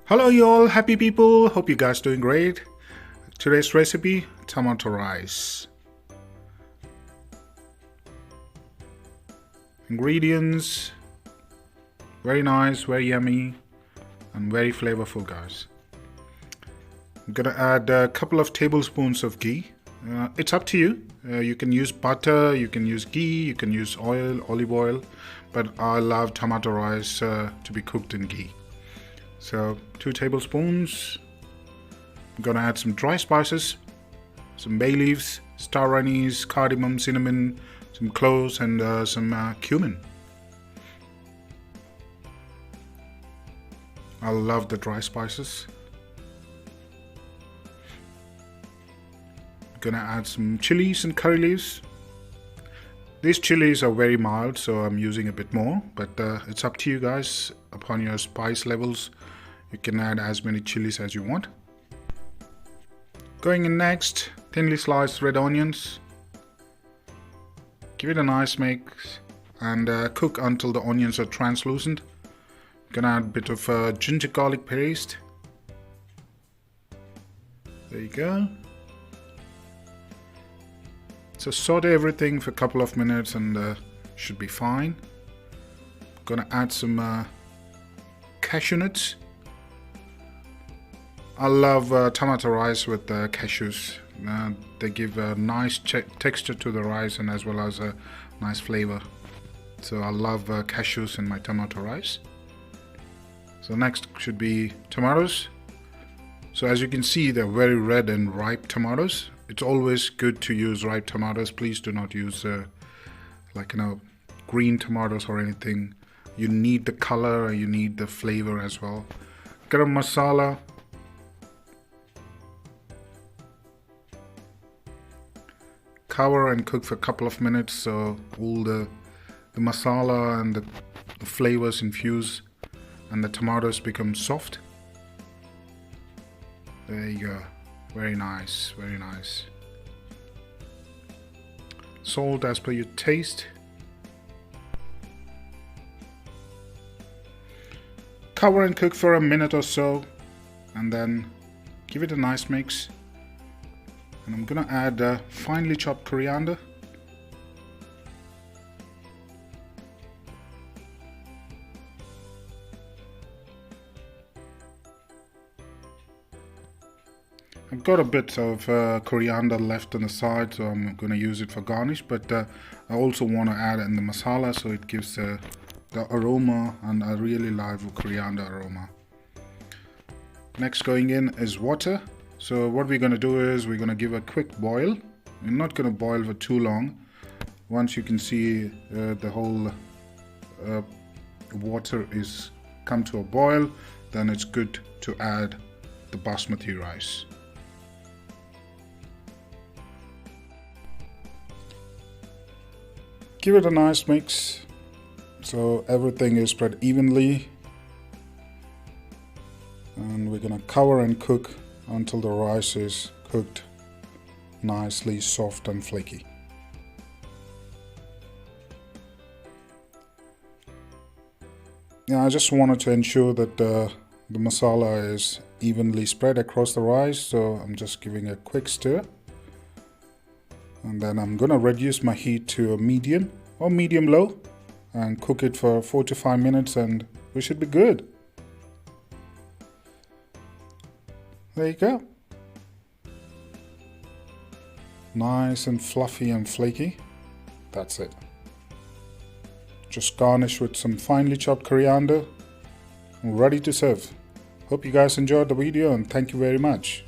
Hello you all happy people, hope you guys doing great. Today's recipe, tomato rice. Ingredients, very nice, very yummy and very flavorful guys. I'm gonna add a couple of tablespoons of ghee. It's up to you. You can use butter, you can use ghee, you can use oil, olive oil, but I love tomato rice to be cooked in ghee. So 2 tablespoons. I'm gonna add some dry spices, some bay leaves, star anise, cardamom, cinnamon, some cloves and some cumin. I love the dry spices. I'm gonna add some chilies and curry leaves. These chilies are very mild, so I'm using a bit more, but it's up to you guys. Upon your spice levels, you can add as many chilies as you want. Going in next, thinly sliced red onions. Give it a nice mix and cook until the onions are translucent. Gonna add a bit of ginger garlic paste. There you go. So saute everything for a couple of minutes and should be fine. Gonna add some cashew nuts. I love tomato rice with cashews. They give a nice texture to the rice and as well as a nice flavor. So I love cashews in my tomato rice. So next should be tomatoes. So as you can see, they're very red and ripe tomatoes. It's always good to use ripe tomatoes. Please do not use green tomatoes or anything. You need the color, you need the flavor as well. Garam Masala. Cover and cook for a couple of minutes so all the masala and the flavors infuse and the tomatoes become soft. There you go. Very nice, very nice. Salt as per your taste. Cover and cook for a minute or so and then give it a nice mix. And I'm gonna add finely chopped coriander. I've got a bit of coriander left on the side, so I'm gonna use it for garnish, but I also want to add it in the masala so it gives the aroma, and I really love coriander aroma. Next going in is water. So what we're going to do is we're going to give a quick boil. We're not going to boil for too long. Once you can see the whole water is come to a boil, then it's good to add the basmati rice. Give it a nice mix so everything is spread evenly, and we're going to cover and cook until the rice is cooked nicely soft and flaky. Yeah, I just wanted to ensure that the masala is evenly spread across the rice, so I'm just giving a quick stir. And then I'm gonna reduce my heat to a medium or medium low and cook it for 4 to 5 minutes and we should be good. There you go. Nice and fluffy and flaky. That's it. Just garnish with some finely chopped coriander. Ready to serve. Hope you guys enjoyed the video and thank you very much.